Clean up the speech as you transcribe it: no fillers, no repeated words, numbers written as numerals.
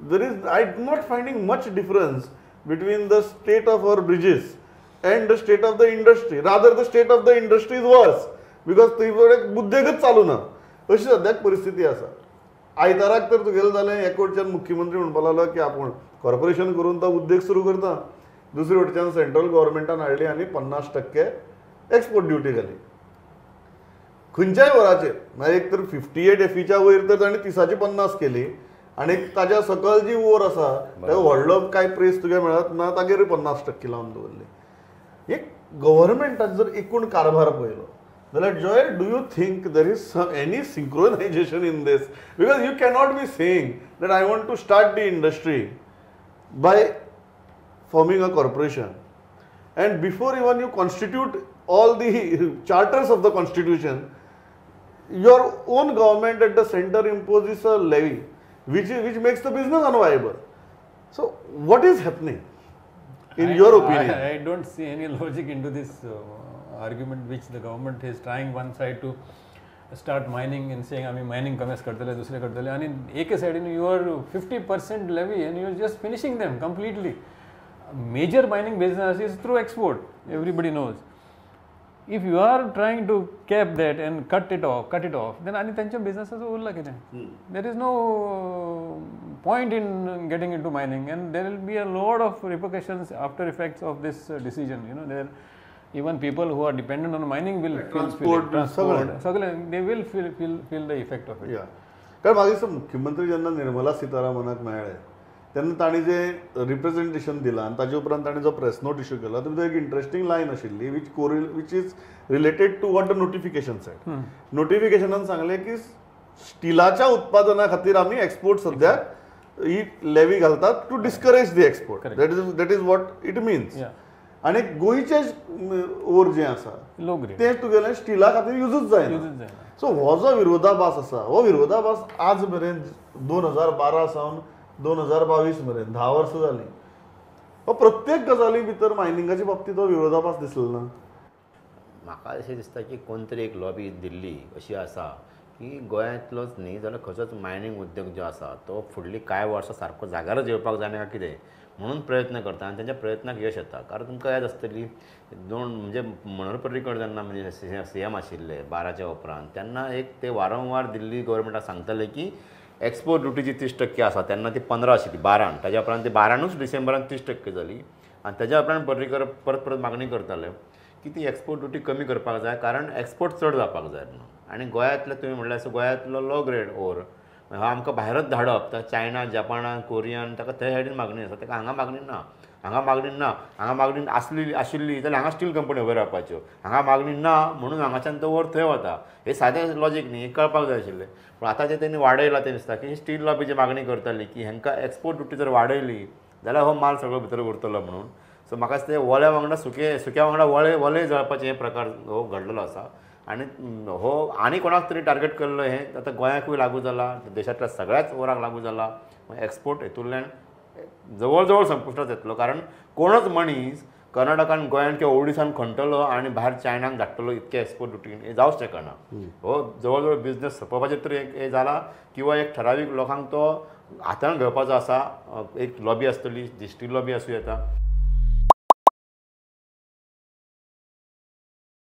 there is, I'm not finding much difference between the state of our bridges and the state of the industry. Rather, the state of the industry is worse because थंय उद्योगच चालू ना अशी सद्याक परिस्थिती आसा. आयताराक तर तुगेलें जालें एका वटच्यान मुख्यमंत्री म्हणपाक लागलो की आपूण कॉर्पोरेशन करून तो उद्योग सुरू करता, दुसरे वटच्यान सेंट्रल गव्हर्मेंटान हाडली आनी 50% एक्सपोर्ट ड्युटी घाली. खंयच्याय वराचेर म्हणजे एक तर 58 वयर तर ताणें 30-50 केली आणि ताज्या सकयल जी ओर आसा तो व्हडलो काय प्रेस तुगे मेळत ना तागेर 50% लावन दवरली. एक गव्हर्मेंटाचो जर एकूण कारभार पळयलो जाल्यार Joy, do you think there is any synchronization in this? Because you cannot be saying that I want to start the industry by forming a corporation, and before even you constitute all the charters of the constitution, your own government at the center imposes a levy which makes the business unviable. So what is happening in your opinion? I don't see any logic into this argument which the government is trying one side to start mining and saying आम्ही mining कमीच करतले दुसरे करतले आणि एके साइडीन you are 50% levy and you are just finishing them completely. Major mining business is through export, everybody knows. If you are trying to cap that and cut it off, then ani त्यांच्या businesses उरला कितें? There is no point in getting into mining, and there will be a lot of repercussions, after effects of this decision. You know, there even people who are dependent on mining will transport, they will feel the effect of it. Yeah. कारण मागे दिसता मुख्यमंत्री जेन्ना निर्मला सीतारामनाक मेळ्ळे तेन्ना ताणी जे representation दिलां आनी ताजे उपरांत ताणी जो प्रेस नोट इश्यू केला तातूंत एक इंटरेस्टिंग लायन आशिल्ली which is related to what the notification said. नोटिफिकेशनान सांगलें की स्टिलाच्या उत्पादना खातीर आमी एक्सपोर्ट सद्याक ही लेवी घालतात to discourage the export. That is what it means. आनी गोंयचे ओर जें आसा तें तुगेलें स्टिला खातीर यूजच जायना. सो हो जो विरोधाभास आसा हो विरोधाभास आज मेरेन 2012 सावन 2022 मेरेन 10 वर्सां जालीं हो प्रत्येक गजाली भितर मायनिंगाच्या बाबतींत हो विरोधाभास दिसलो ना. म्हाका अशें दिसता की कोण तरी एक लॉबी दिल्ली अशी आसा की गोंयांतलोच न्ही जाल्यार खंयचोच मायनींग उद्योग जो आसा तो फुडलीं कांय वर्सां सारको जाग्यार येवपाक जायना काय कितें म्हणून प्रयत्न करता आनी तांच्या प्रयत्नाक यश येता. कारण तुमकां याद आसतली म्हणजे मनोहर पर्रीकर जेन्ना म्हणजे CM आशिल्ले 12च्या उपरांत तेन्ना एक ते वारंवार दिल्ली गव्हर्मेंटाक सांगताले की एक्सपोर्ट ड्युटी 30% आसा तेन्ना ती 15 आशिल्ली 12 ताज्या उपरांत ती 12 डिसेंबरान 30% जाली आनी ताज्या उपरांत पर्रीकर परत मागणी करताले की ती एक्सपोर्ट ड्युटी कमी करपाक जाय कारण एक्सपोर्ट चड जावपाक जाय म्हणून. आनी गोंयांतले तुवें म्हणल्यार असो गोंयांतलो लो ग्रेड ओर हो आमकां भायरच धाडप चायना जपानान कोरियान ताका ते सायडीन मागणी आसा ताका हांगा मागणी ना हांगा मागणी आशिल्ली जाल्यार हांगा स्टील कंपनी उबे रावपाच्यो हांगा मागणी ना म्हणून हांगाच्यान तो वर थंय वता. हे सादें लॉजीक न्ही हे कळपाक जाय आशिल्लें. पूण आतां जे तेणी वाडयलां तें दिसता की स्टील लॉबी मागणी करताली की हांकां एक्सपोर्ट ड्युटी जर वाडयली जाल्यार हो माल सगळो भितर उरतलो म्हणून. सो म्हाका दिसता वल्या वांगडा सुक्या वांगडा वळे जळपाचे हे प्रकार हो घडलेलो आसा आनी हो आनी कोणाक तरी टार्गेट केल्लो हें आतां गोंयाकूय लागू जाला देशांतल्या सगळ्याच ओराक लागू जाला. एक्सपोर्ट हेतूंतल्यान जवळ जवळ संपुश्टांत येतलो कारण कोणच मनीस कर्नाटकान गोंयान किंवा ओडिशान खणटलो आनी भायर चायनाक धाडटलो इतके एक्सपोर्ट ड्युटी हे जावंच शकना. हो जवळ जवळ बिझनेस सोंपोवपाचेर तरी हे जाला किंवा एक ठरावीक लोकांक तो हातान घेवपाचो आसा. एक लॉबी आसतली जी स्टील लॉबी आसूं येता